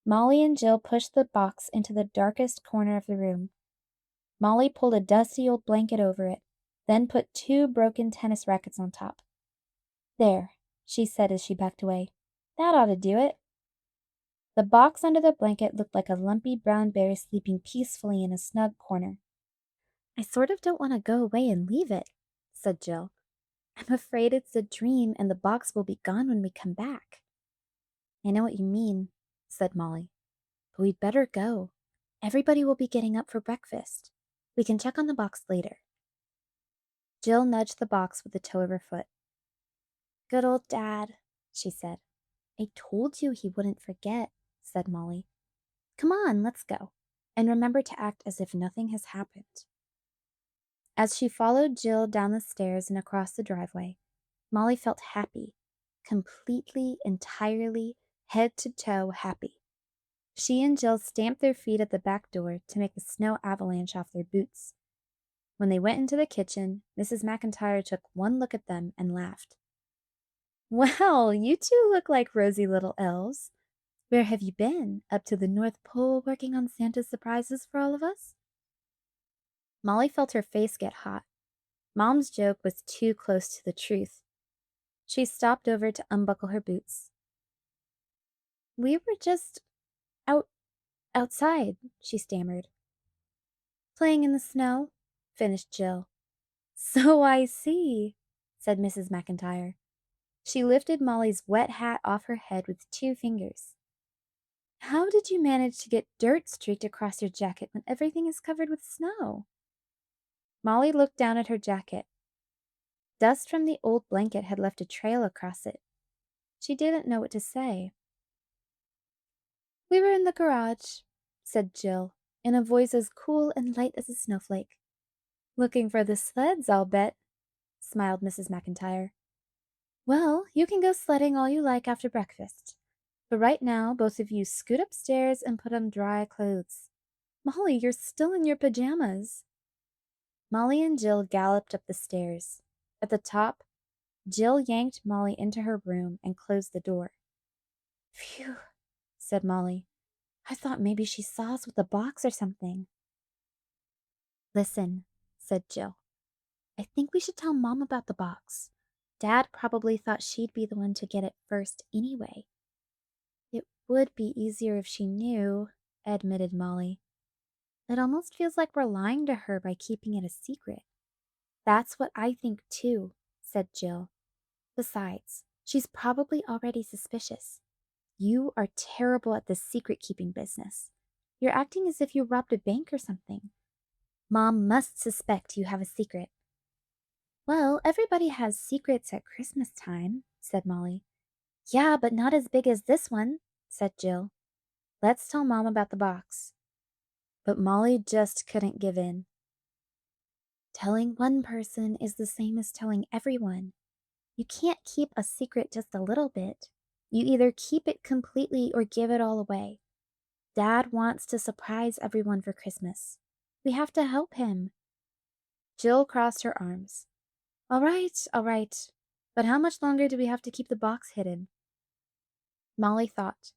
Molly and Jill pushed the box into the darkest corner of the room. Molly pulled a dusty old blanket over it, then put 2 broken tennis rackets on top. There, she said as she backed away. That ought to do it. The box under the blanket looked like a lumpy brown bear sleeping peacefully in a snug corner. I sort of don't want to go away and leave it, said Jill. I'm afraid it's a dream and the box will be gone when we come back. I know what you mean, said Molly. But we'd better go. Everybody will be getting up for breakfast. We can check on the box later. Jill nudged the box with the toe of her foot. Good old Dad, she said. I told you he wouldn't forget, said Molly. Come on, let's go. And remember to act as if nothing has happened. As she followed Jill down the stairs and across the driveway, Molly felt happy, completely, entirely, head to toe happy. She and Jill stamped their feet at the back door to make the snow avalanche off their boots. When they went into the kitchen, Mrs. McIntyre took one look at them and laughed. Well, you two look like rosy little elves. Where have you been? Up to the North Pole working on Santa's surprises for all of us? Molly felt her face get hot. Mom's joke was too close to the truth. She stopped over to unbuckle her boots. We were just outside, she stammered. Playing in the snow, finished Jill. So I see, said Mrs. McIntyre. She lifted Molly's wet hat off her head with 2 fingers. How did you manage to get dirt streaked across your jacket when everything is covered with snow? Molly looked down at her jacket. Dust from the old blanket had left a trail across it. She didn't know what to say. We were in the garage, said Jill, in a voice as cool and light as a snowflake. Looking for the sleds, I'll bet, smiled Mrs. McIntyre. Well, you can go sledding all you like after breakfast. But right now, both of you scoot upstairs and put on dry clothes. Molly, you're still in your pajamas. Molly and Jill galloped up the stairs. At the top, Jill yanked Molly into her room and closed the door. Phew, said Molly. I thought maybe she saw us with a box or something. Listen, said Jill. I think we should tell Mom about the box. Dad probably thought she'd be the one to get it first anyway. It would be easier if she knew, admitted Molly. It almost feels like we're lying to her by keeping it a secret. That's what I think too, said Jill. Besides, she's probably already suspicious. You are terrible at this secret-keeping business. You're acting as if you robbed a bank or something. Mom must suspect you have a secret. Well, everybody has secrets at Christmas time, said Molly. Yeah, but not as big as this one, said Jill. Let's tell Mom about the box. But Molly just couldn't give in. Telling one person is the same as telling everyone. You can't keep a secret just a little bit. You either keep it completely or give it all away. Dad wants to surprise everyone for Christmas. We have to help him. Jill crossed her arms. All right. But how much longer do we have to keep the box hidden? Molly thought.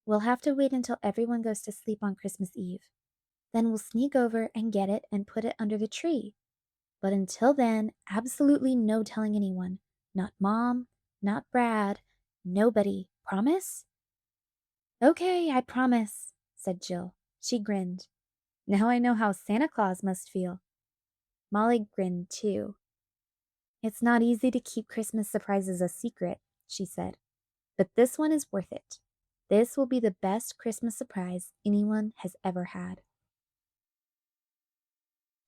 We'll have to wait until everyone goes to sleep on Christmas Eve. Then we'll sneak over and get it and put it under the tree. But until then, absolutely no telling anyone. Not Mom, not Brad, nobody. Promise?" "Okay, I promise," said Jill. She grinned. "Now I know how Santa Claus must feel." Molly grinned too. "It's not easy to keep Christmas surprises a secret," she said. "But this one is worth it. This will be the best Christmas surprise anyone has ever had."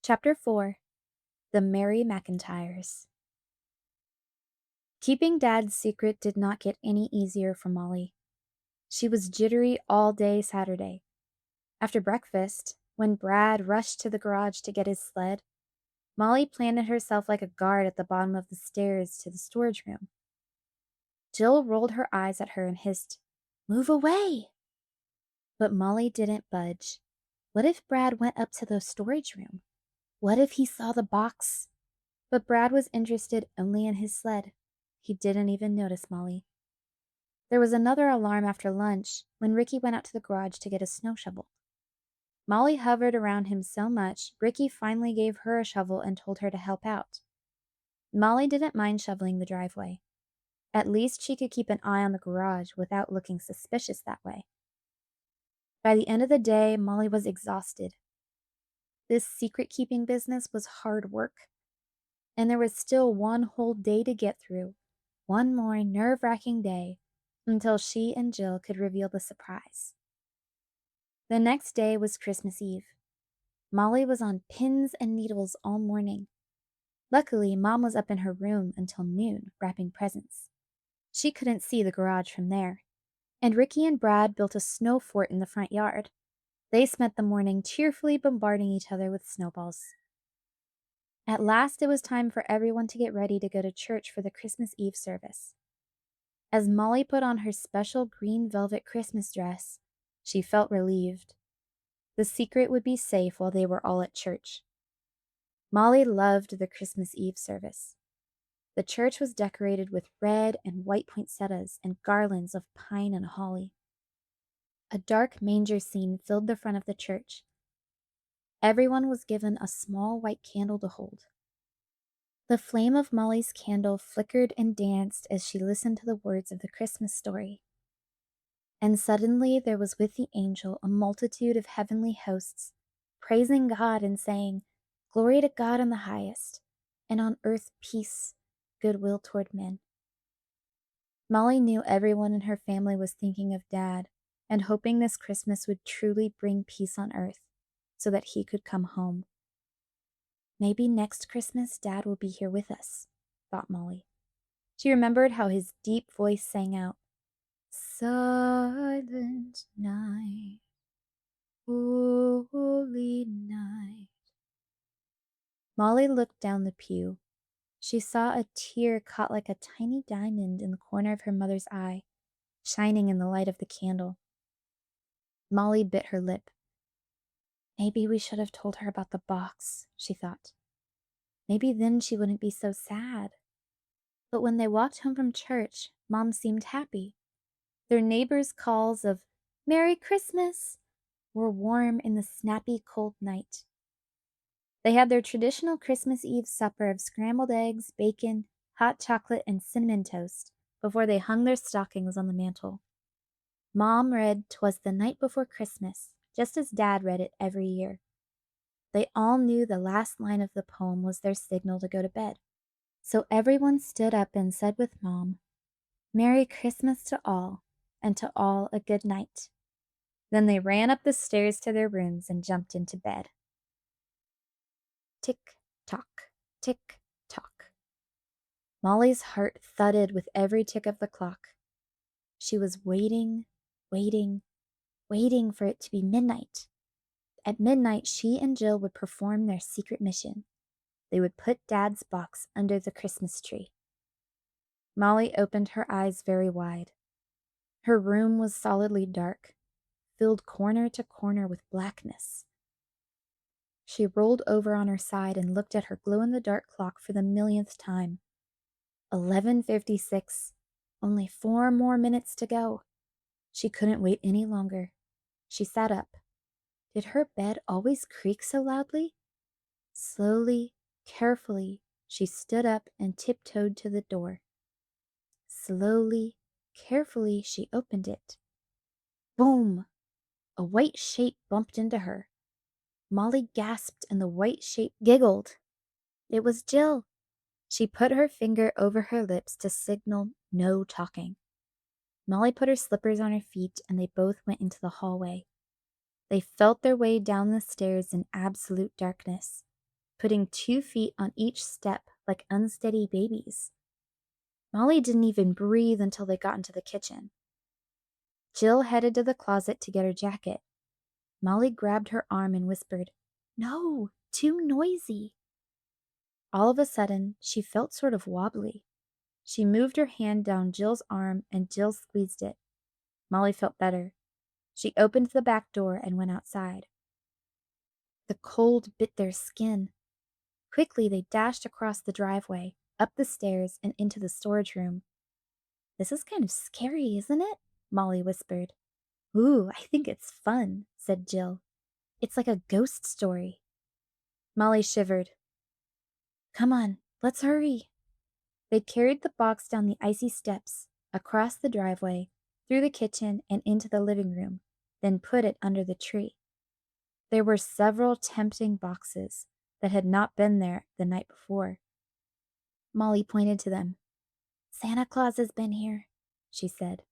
Chapter 4. The Merry McIntires. Keeping Dad's secret did not get any easier for Molly. She was jittery all day Saturday. After breakfast, when Brad rushed to the garage to get his sled, Molly planted herself like a guard at the bottom of the stairs to the storage room. Jill rolled her eyes at her and hissed, "Move away!" But Molly didn't budge. What if Brad went up to the storage room? What if he saw the box? But Brad was interested only in his sled. He didn't even notice Molly. There was another alarm after lunch when Ricky went out to the garage to get a snow shovel. Molly hovered around him so much, Ricky finally gave her a shovel and told her to help out. Molly didn't mind shoveling the driveway. At least she could keep an eye on the garage without looking suspicious that way. By the end of the day, Molly was exhausted. This secret-keeping business was hard work. And there was still one whole day to get through, one more nerve-wracking day, until she and Jill could reveal the surprise. The next day was Christmas Eve. Molly was on pins and needles all morning. Luckily, Mom was up in her room until noon, wrapping presents. She couldn't see the garage from there. And Ricky and Brad built a snow fort in the front yard. They spent the morning cheerfully bombarding each other with snowballs. At last it was time for everyone to get ready to go to church for the Christmas Eve service. As Molly put on her special green velvet Christmas dress, she felt relieved. The secret would be safe while they were all at church. Molly loved the Christmas Eve service. The church was decorated with red and white poinsettias and garlands of pine and holly. A dark manger scene filled the front of the church. Everyone was given a small white candle to hold. The flame of Molly's candle flickered and danced as she listened to the words of the Christmas story. And suddenly there was with the angel a multitude of heavenly hosts, praising God and saying, "Glory to God in the highest, and on earth peace, goodwill toward men." Molly knew everyone in her family was thinking of Dad and hoping this Christmas would truly bring peace on earth so that he could come home. Maybe next Christmas Dad will be here with us, thought Molly. She remembered how his deep voice sang out, "Silent night, holy night." Molly looked down the pew. She saw a tear caught like a tiny diamond in the corner of her mother's eye, shining in the light of the candle. Molly bit her lip. Maybe we should have told her about the box, she thought. Maybe then she wouldn't be so sad. But when they walked home from church, Mom seemed happy. Their neighbors' calls of "Merry Christmas" were warm in the snappy cold night. They had their traditional Christmas Eve supper of scrambled eggs, bacon, hot chocolate, and cinnamon toast before they hung their stockings on the mantel. Mom read "'Twas the Night Before Christmas," just as Dad read it every year. They all knew the last line of the poem was their signal to go to bed. So everyone stood up and said with Mom, "Merry Christmas to all, and to all a good night." Then they ran up the stairs to their rooms and jumped into bed. Tick-tock, tick-tock. Molly's heart thudded with every tick of the clock. She was waiting, waiting, waiting for it to be midnight. At midnight, she and Jill would perform their secret mission. They would put Dad's box under the Christmas tree. Molly opened her eyes very wide. Her room was solidly dark, filled corner to corner with blackness. She rolled over on her side and looked at her glow-in-the-dark clock for the millionth time. 11:56. Only 4 more minutes to go. She couldn't wait any longer. She sat up. Did her bed always creak so loudly? Slowly, Carefully, she stood up and tiptoed to the door. Slowly, carefully, she opened it. Boom! A white shape bumped into her. Molly gasped and the white shape giggled. It was Jill. She put her finger over her lips to signal no talking. Molly put her slippers on her feet and they both went into the hallway. They felt their way down the stairs in absolute darkness, putting 2 feet on each step like unsteady babies. Molly didn't even breathe until they got into the kitchen. Jill headed to the closet to get her jacket. Molly grabbed her arm and whispered, "No, too noisy." All of a sudden, she felt sort of wobbly. She moved her hand down Jill's arm and Jill squeezed it. Molly felt better. She opened the back door and went outside. The cold bit their skin. Quickly, they dashed across the driveway, up the stairs, and into the storage room. "This is kind of scary, isn't it?" Molly whispered. "Ooh, I think it's fun," said Jill. "It's like a ghost story." Molly shivered. "Come on, let's hurry." They carried the box down the icy steps, across the driveway, through the kitchen, and into the living room, then put it under the tree. There were several tempting boxes that had not been there the night before. Molly pointed to them. "Santa Claus has been here," she said.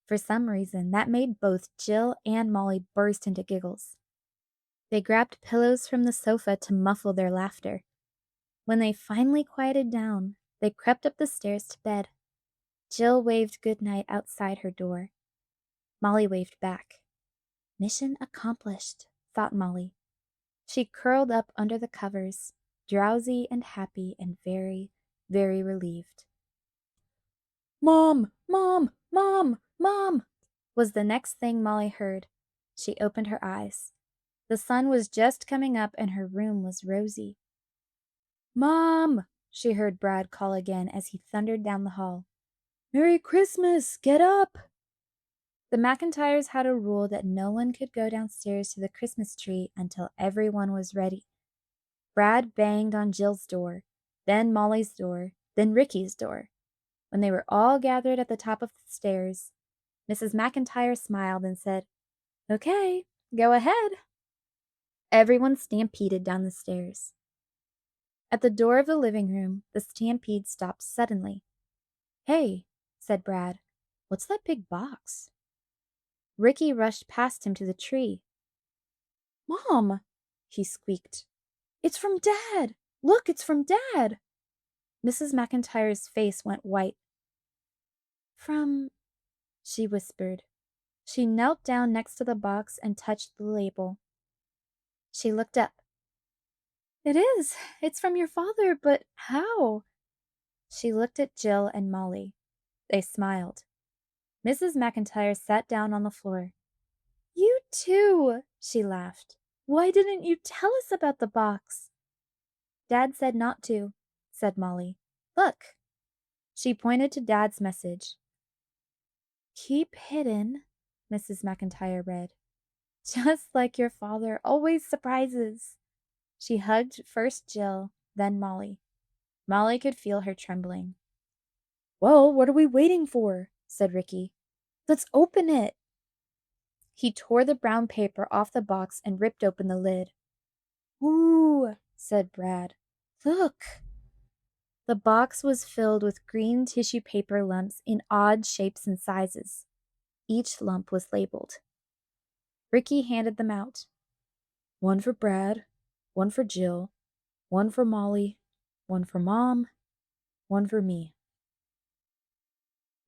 For some reason, that made both Jill and Molly burst into giggles. They grabbed pillows from the sofa to muffle their laughter. When they finally quieted down, they crept up the stairs to bed. Jill waved goodnight outside her door. Molly waved back. Mission accomplished, thought Molly. She curled up under the covers, drowsy and happy and very, very relieved. "Mom! Mom! Mom! Mom!" was the next thing Molly heard. She opened her eyes. The sun was just coming up and her room was rosy. "Mom!" she heard Brad call again as he thundered down the hall. "Merry Christmas! Get up!" The McIntyres had a rule that no one could go downstairs to the Christmas tree until everyone was ready. Brad banged on Jill's door, then Molly's door, then Ricky's door. When they were all gathered at the top of the stairs, Mrs. McIntyre smiled and said, "Okay, go ahead." Everyone stampeded down the stairs. At the door of the living room, the stampede stopped suddenly. "Hey," said Brad, "what's that big box?" Ricky rushed past him to the tree. "Mom," he squeaked, "it's from Dad! Look, it's from Dad!" Mrs. McIntyre's face went white. "From," she whispered. She knelt down next to the box and touched the label. She looked up. It's from your father, but how?" She looked at Jill and Molly. They smiled. Mrs. McIntyre sat down on the floor. "You too," she laughed. "Why didn't you tell us about the box?" "Dad said not to," said Molly. "Look." She pointed to Dad's message. "Keep hidden," Mrs. McIntyre read. "Just like your father always surprises." She hugged first Jill, then Molly. Molly could feel her trembling. "Well, what are we waiting for?" said Ricky. "Let's open it." He tore the brown paper off the box and ripped open the lid. "Ooh," said Brad. "Look." The box was filled with green tissue paper lumps in odd shapes and sizes. Each lump was labeled. Ricky handed them out. "One for Brad, one for Jill, one for Molly, one for Mom, one for me."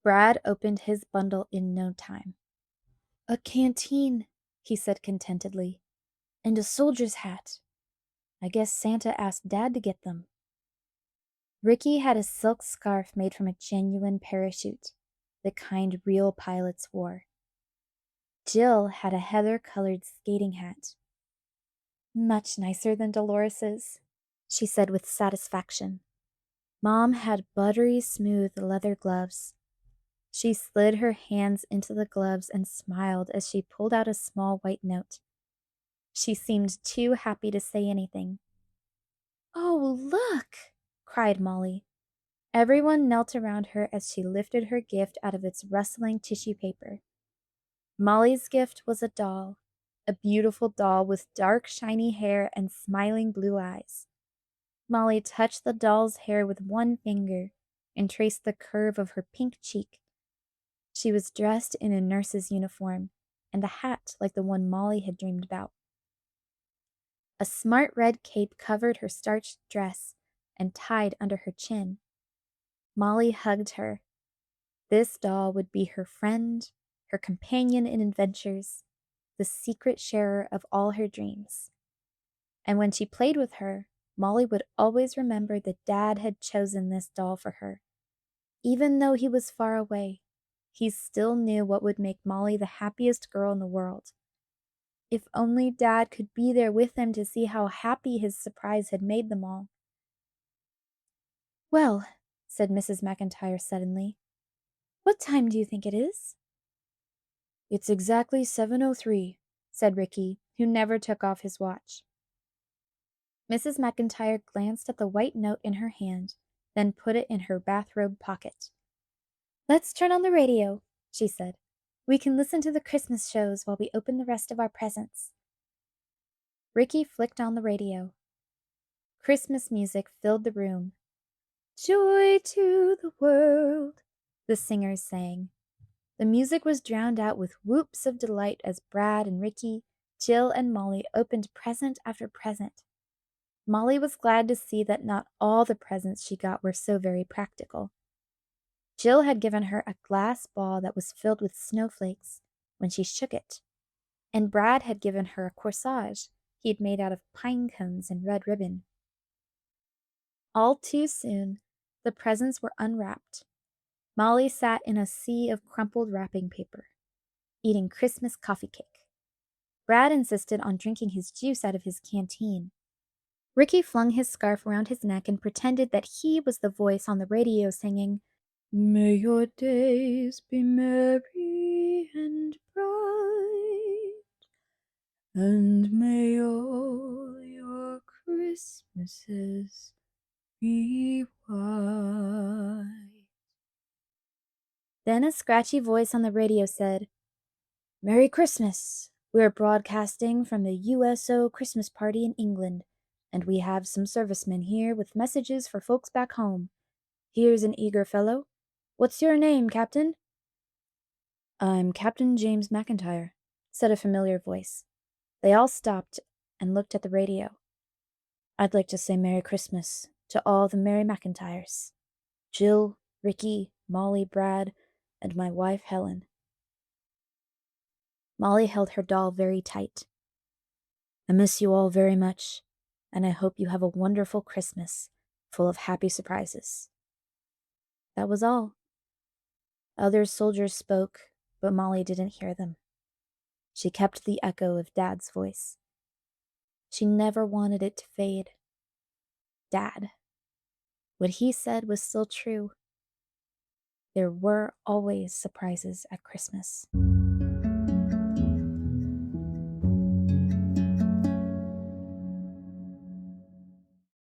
Brad opened his bundle in no time. "A canteen," he said contentedly, "and a soldier's hat. I guess Santa asked Dad to get them." Ricky had a silk scarf made from a genuine parachute, the kind real pilots wore. Jill had a heather-colored skating hat. "Much nicer than Dolores's," she said with satisfaction. Mom had buttery smooth leather gloves. She slid her hands into the gloves and smiled as she pulled out a small white note. She seemed too happy to say anything. Oh, look! cried Molly. Everyone knelt around her as she lifted her gift out of its rustling tissue paper. Molly's gift was a doll, a beautiful doll with dark, shiny hair and smiling blue eyes. Molly touched the doll's hair with one finger and traced the curve of her pink cheek. She was dressed in a nurse's uniform and a hat like the one Molly had dreamed about. A smart red cape covered her starched dress and tied under her chin. Molly hugged her. This doll would be her friend, her companion in adventures, the secret sharer of all her dreams. And when she played with her, Molly would always remember that Dad had chosen this doll for her. Even though he was far away, he still knew what would make Molly the happiest girl in the world. If only Dad could be there with them to see how happy his surprise had made them all. "Well," said Mrs. McIntyre suddenly, "what time do you think it is?" "It's exactly 7:03, said Ricky, who never took off his watch. Mrs. McIntyre glanced at the white note in her hand, then put it in her bathrobe pocket. "Let's turn on the radio," she said. "We can listen to the Christmas shows while we open the rest of our presents." Ricky flicked on the radio. Christmas music filled the room. "Joy to the world," the singers sang. The music was drowned out with whoops of delight as Brad and Ricky, Jill and Molly opened present after present. Molly was glad to see that not all the presents she got were so very practical. Jill had given her a glass ball that was filled with snowflakes when she shook it, and Brad had given her a corsage he had made out of pine cones and red ribbon. All too soon, the presents were unwrapped. Molly sat in a sea of crumpled wrapping paper, eating Christmas coffee cake. Brad insisted on drinking his juice out of his canteen. Ricky flung his scarf around his neck and pretended that he was the voice on the radio singing, "May your days be merry and bright, and may all your Christmases be white." Then a scratchy voice on the radio said, "Merry Christmas! We're broadcasting from the USO Christmas party in England, and we have some servicemen here with messages for folks back home. Here's an eager fellow. What's your name, Captain?" "I'm Captain James McIntyre," said a familiar voice. They all stopped and looked at the radio. "I'd like to say Merry Christmas to all the Merry McIntires. Jill, Ricky, Molly, Brad, and my wife Helen." Molly held her doll very tight. "I miss you all very much, and I hope you have a wonderful Christmas, full of happy surprises." That was all. Other soldiers spoke, but Molly didn't hear them. She kept the echo of Dad's voice. She never wanted it to fade. Dad. What he said was still true. There were always surprises at Christmas.